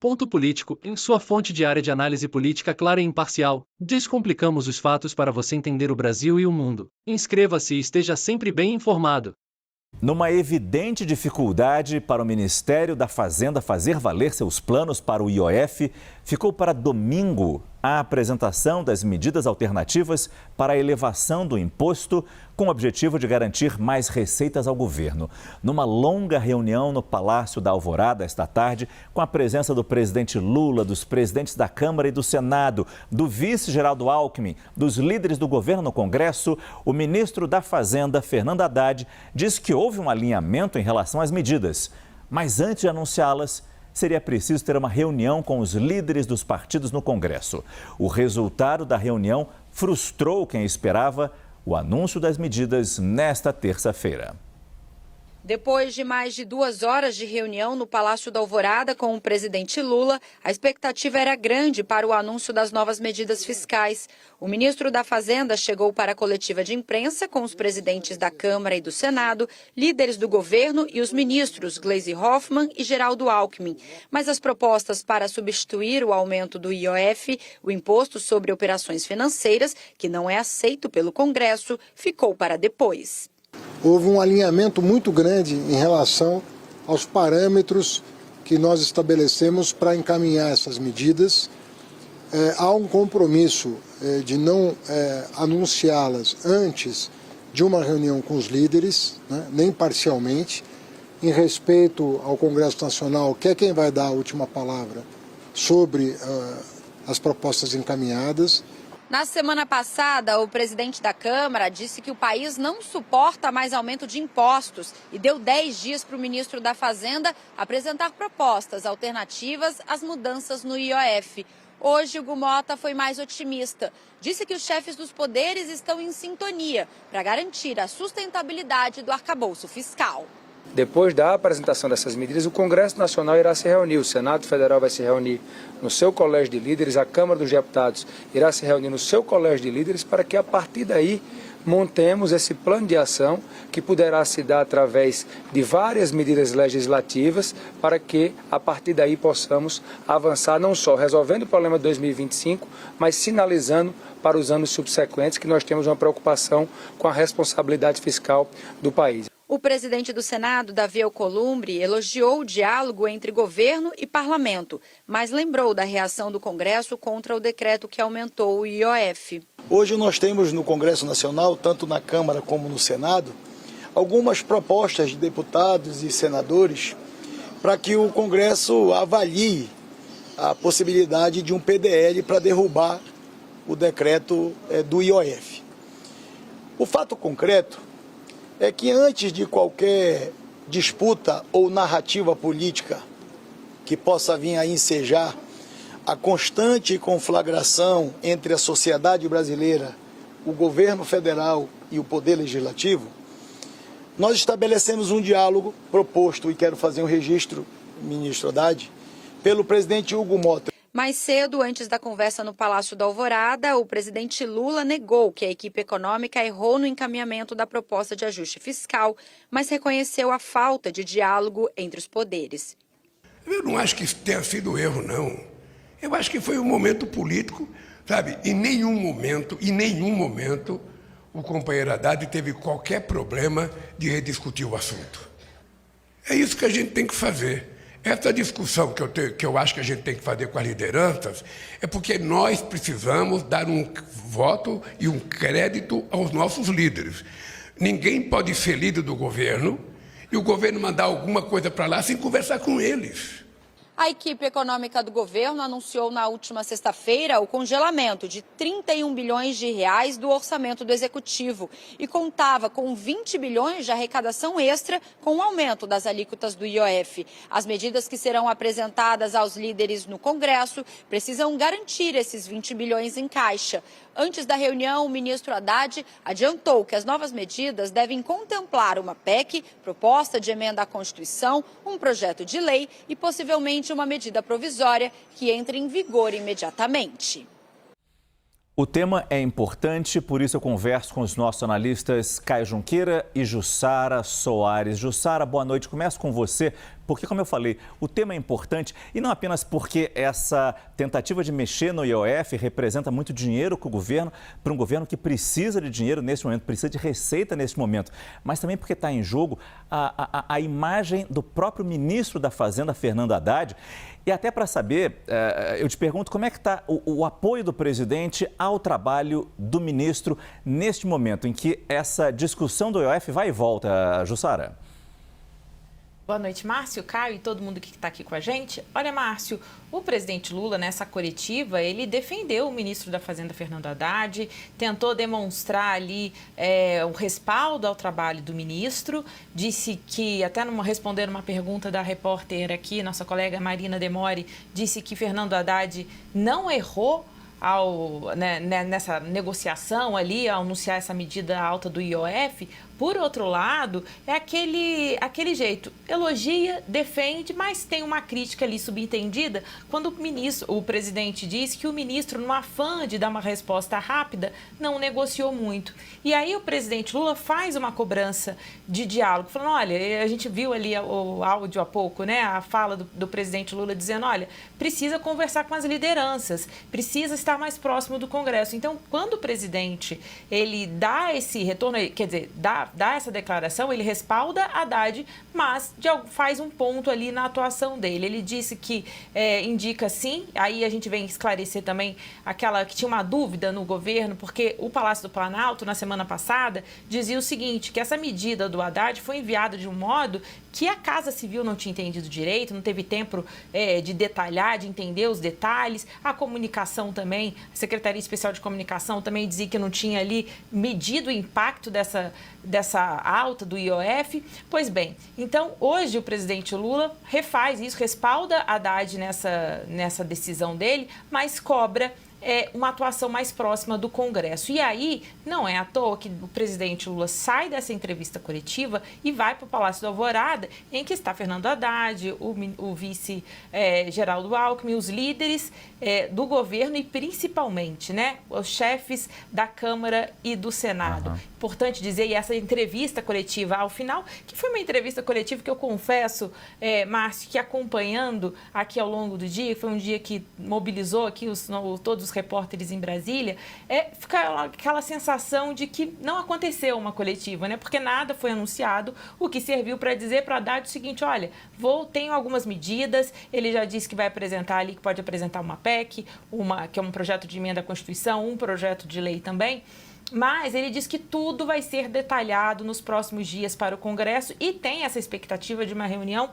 Ponto Político, em sua fonte diária de análise política clara e imparcial, descomplicamos os fatos para você entender o Brasil e o mundo. Inscreva-se e esteja sempre bem informado. Numa evidente dificuldade para o Ministério da Fazenda fazer valer seus planos para o IOF, ficou para domingo a apresentação das medidas alternativas para a elevação do imposto, com o objetivo de garantir mais receitas ao governo. Numa longa reunião no Palácio da Alvorada esta tarde, com a presença do presidente Lula, dos presidentes da Câmara e do Senado, do vice Geraldo Alckmin, dos líderes do governo no Congresso, o ministro da Fazenda, Fernando Haddad, diz que houve um alinhamento em relação às medidas, mas antes de anunciá-las, seria preciso ter uma reunião com os líderes dos partidos no Congresso. O resultado da reunião frustrou quem esperava o anúncio das medidas nesta terça-feira. Depois de mais de 2 horas de reunião no Palácio da Alvorada com o presidente Lula, a expectativa era grande para o anúncio das novas medidas fiscais. O ministro da Fazenda chegou para a coletiva de imprensa com os presidentes da Câmara e do Senado, líderes do governo e os ministros Gleisi Hoffmann e Geraldo Alckmin. Mas as propostas para substituir o aumento do IOF, o Imposto sobre Operações Financeiras, que não é aceito pelo Congresso, ficou para depois. Houve um alinhamento muito grande em relação aos parâmetros que nós estabelecemos para encaminhar essas medidas. Há um compromisso de não anunciá-las antes de uma reunião com os líderes, né, nem parcialmente, em respeito ao Congresso Nacional, que é quem vai dar a última palavra sobre as propostas encaminhadas. Na semana passada, o presidente da Câmara disse que o país não suporta mais aumento de impostos e deu 10 dias para o ministro da Fazenda apresentar propostas alternativas às mudanças no IOF. Hoje, Hugo Mota foi mais otimista. Disse que os chefes dos poderes estão em sintonia para garantir a sustentabilidade do arcabouço fiscal. Depois da apresentação dessas medidas, o Congresso Nacional irá se reunir, o Senado Federal vai se reunir no seu colégio de líderes, a Câmara dos Deputados irá se reunir no seu colégio de líderes para que a partir daí montemos esse plano de ação que poderá se dar através de várias medidas legislativas para que a partir daí possamos avançar não só resolvendo o problema de 2025, mas sinalizando para os anos subsequentes que nós temos uma preocupação com a responsabilidade fiscal do país. O presidente do Senado, Davi Alcolumbre, elogiou o diálogo entre governo e parlamento, mas lembrou da reação do Congresso contra o decreto que aumentou o IOF. Hoje nós temos no Congresso Nacional, tanto na Câmara como no Senado, algumas propostas de deputados e senadores para que o Congresso avalie a possibilidade de um PDL para derrubar o decreto do IOF. O fato concreto é que antes de qualquer disputa ou narrativa política que possa vir a ensejar a constante conflagração entre a sociedade brasileira, o governo federal e o poder legislativo, nós estabelecemos um diálogo proposto, e quero fazer um registro, ministro Haddad, pelo presidente Hugo Mota. Mais cedo, antes da conversa no Palácio da Alvorada, o presidente Lula negou que a equipe econômica errou no encaminhamento da proposta de ajuste fiscal, mas reconheceu a falta de diálogo entre os poderes. Eu não acho que isso tenha sido erro, não. Eu acho que foi um momento político, sabe? Em nenhum momento, o companheiro Haddad teve qualquer problema de rediscutir o assunto. É isso que a gente tem que fazer. Essa discussão que eu acho que a gente tem que fazer com as lideranças é porque nós precisamos dar um voto e um crédito aos nossos líderes. Ninguém pode ser líder do governo e o governo mandar alguma coisa para lá sem conversar com eles. A equipe econômica do governo anunciou na última sexta-feira o congelamento de 31 bilhões de reais do orçamento do executivo e contava com 20 bilhões de arrecadação extra com o aumento das alíquotas do IOF. As medidas que serão apresentadas aos líderes no Congresso precisam garantir esses 20 bilhões em caixa. Antes da reunião, o ministro Haddad adiantou que as novas medidas devem contemplar uma PEC, proposta de emenda à Constituição, um projeto de lei e possivelmente uma medida provisória que entre em vigor imediatamente. O tema é importante, por isso eu converso com os nossos analistas Caio Junqueira e Jussara Soares. Jussara, boa noite. Começo com você porque, como eu falei, o tema é importante e não apenas porque essa tentativa de mexer no IOF representa muito dinheiro para um governo que precisa de dinheiro neste momento, precisa de receita neste momento, mas também porque está em jogo a imagem do próprio ministro da Fazenda, Fernando Haddad. E até para saber, eu te pergunto como é que está o apoio do presidente ao trabalho do ministro neste momento em que essa discussão do IOF vai e volta, Jussara. Boa noite, Márcio, Caio e todo mundo que está aqui com a gente. Olha, Márcio, o presidente Lula, nessa coletiva, ele defendeu o ministro da Fazenda, Fernando Haddad, tentou demonstrar ali o respaldo ao trabalho do ministro, disse que, até respondendo uma pergunta da repórter aqui, nossa colega Marina Demori, disse que Fernando Haddad não errou nessa negociação ali, ao anunciar essa medida alta do IOF. Por outro lado, é aquele jeito, elogia, defende, mas tem uma crítica ali subentendida quando o presidente disse que o ministro, no afã de dar uma resposta rápida, não negociou muito. E aí o presidente Lula faz uma cobrança de diálogo, falando, olha, a gente viu ali o áudio há pouco, né, a fala do presidente Lula dizendo, olha, precisa conversar com as lideranças, precisa estar mais próximo do Congresso. Então, quando o presidente, ele dá esse retorno, quer dizer, dá essa declaração, ele respalda Haddad, mas faz um ponto ali na atuação dele. Ele disse que indica sim, aí a gente vem esclarecer também aquela que tinha uma dúvida no governo, porque o Palácio do Planalto, na semana passada, dizia o seguinte, que essa medida do Haddad foi enviada de um modo que a Casa Civil não tinha entendido direito, não teve tempo de detalhar, de entender os detalhes, a comunicação também, a Secretaria Especial de Comunicação também dizia que não tinha ali medido o impacto dessa alta do IOF. Pois bem, então hoje o presidente Lula refaz isso, respalda Haddad nessa decisão dele, mas cobra uma atuação mais próxima do Congresso. E aí, não é à toa que o presidente Lula sai dessa entrevista coletiva e vai para o Palácio do Alvorada, em que está Fernando Haddad, o vice Geraldo Alckmin, os líderes do governo e principalmente, né, os chefes da Câmara e do Senado. Uhum. Importante dizer, e essa entrevista coletiva ao final, que foi uma entrevista coletiva que eu confesso, Márcio, que acompanhando aqui ao longo do dia, foi um dia que mobilizou aqui todos os repórteres em Brasília, fica aquela sensação de que não aconteceu uma coletiva, né? Porque nada foi anunciado, o que serviu para dizer para Haddad o seguinte, olha, tenho algumas medidas, ele já disse que vai apresentar ali, que pode apresentar uma PEC, que é um projeto de emenda à Constituição, um projeto de lei também, mas ele diz que tudo vai ser detalhado nos próximos dias para o Congresso e tem essa expectativa de uma reunião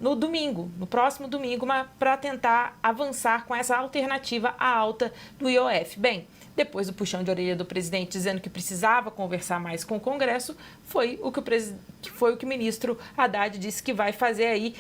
no próximo domingo, para tentar avançar com essa alternativa à alta do IOF. Bem, depois do puxão de orelha do presidente dizendo que precisava conversar mais com o Congresso, foi o que o ministro Haddad disse que vai fazer aí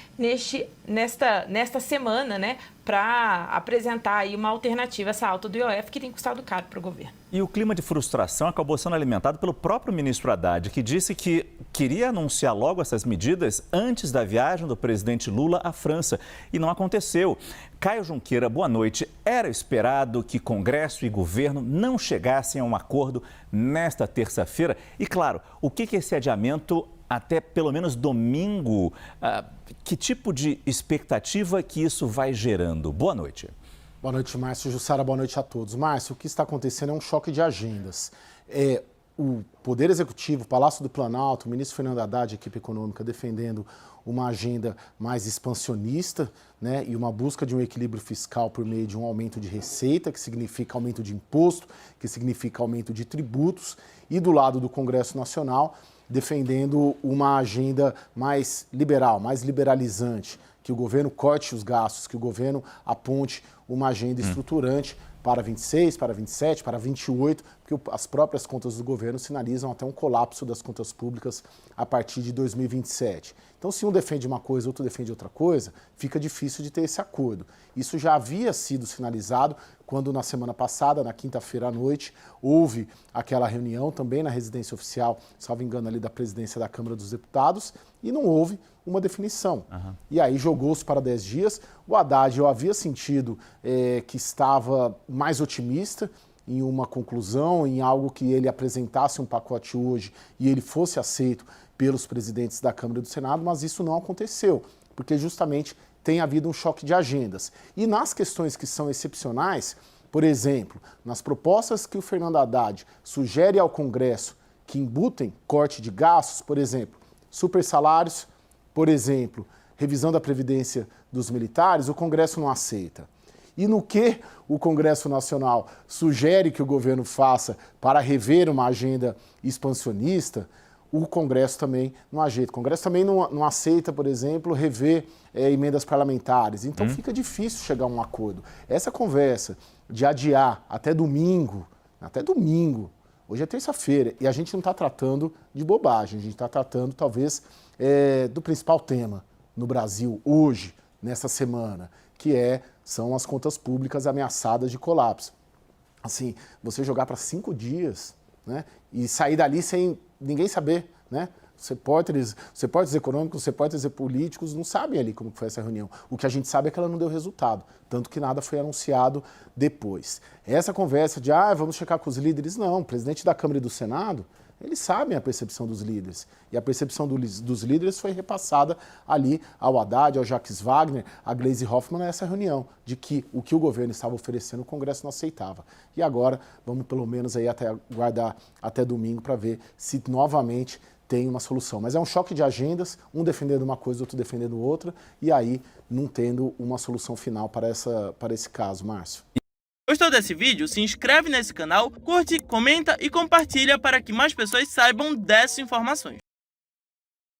nesta semana, né, para apresentar aí uma alternativa a essa alta do IOF que tem custado caro para o governo. E o clima de frustração acabou sendo alimentado pelo próprio ministro Haddad, que disse que queria anunciar logo essas medidas antes da viagem do presidente Lula à França. E não aconteceu. Caio Junqueira, boa noite. Era esperado que Congresso e governo não chegassem a um acordo nesta terça-feira? E, claro, o que esse adiamento até pelo menos domingo, que tipo de expectativa que isso vai gerando? Boa noite. Boa noite, Márcio. Jussara, boa noite a todos. Márcio, o que está acontecendo é um choque de agendas. O Poder Executivo, o Palácio do Planalto, o ministro Fernando Haddad, a equipe econômica, defendendo uma agenda mais expansionista, né, e uma busca de um equilíbrio fiscal por meio de um aumento de receita, que significa aumento de imposto, que significa aumento de tributos, e do lado do Congresso Nacional, defendendo uma agenda mais liberal, mais liberalizante, que o governo corte os gastos, que o governo aponte uma agenda estruturante para 26, para 27, para 28, porque as próprias contas do governo sinalizam até um colapso das contas públicas a partir de 2027. Então, se um defende uma coisa, outro defende outra coisa, fica difícil de ter esse acordo. Isso já havia sido sinalizado quando, na semana passada, na quinta-feira à noite, houve aquela reunião também na residência oficial, salvo engano, ali da presidência da Câmara dos Deputados, e não houve uma definição. Uhum. E aí jogou-se para 10 dias. O Haddad, eu havia sentido que estava mais otimista em uma conclusão, em algo que ele apresentasse um pacote hoje e ele fosse aceito pelos presidentes da Câmara e do Senado, mas isso não aconteceu, porque justamente tem havido um choque de agendas. E nas questões que são excepcionais, por exemplo, nas propostas que o Fernando Haddad sugere ao Congresso que embutem corte de gastos, por exemplo, supersalários, por exemplo, revisão da Previdência dos militares, o Congresso não aceita. E no que o Congresso Nacional sugere que o governo faça para rever uma agenda expansionista, o Congresso também não ajeita. O Congresso também não aceita, por exemplo, rever emendas parlamentares. Então fica difícil chegar a um acordo. Essa conversa de adiar até domingo, hoje é terça-feira, e a gente não está tratando de bobagem, a gente está tratando talvez do principal tema no Brasil hoje, nessa semana, que são as contas públicas ameaçadas de colapso. Assim, você jogar para 5 dias, né, e sair dali sem ninguém saber, né? Os repórteres econômicos, os repórteres políticos não sabem ali como foi essa reunião. O que a gente sabe é que ela não deu resultado, tanto que nada foi anunciado depois. Essa conversa de, vamos checar com os líderes, não. O presidente da Câmara e do Senado, eles sabem a percepção dos líderes. E a percepção dos líderes foi repassada ali ao Haddad, ao Jacques Wagner, a Gleisi Hoffmann nessa reunião, de que o que o governo estava oferecendo o Congresso não aceitava. E agora vamos pelo menos aí aguardar até domingo para ver se novamente tem uma solução. Mas é um choque de agendas, um defendendo uma coisa, outro defendendo outra, e aí não tendo uma solução final para esse caso, Márcio. Gostou desse vídeo? Se inscreve nesse canal, curte, comenta e compartilha para que mais pessoas saibam dessas informações.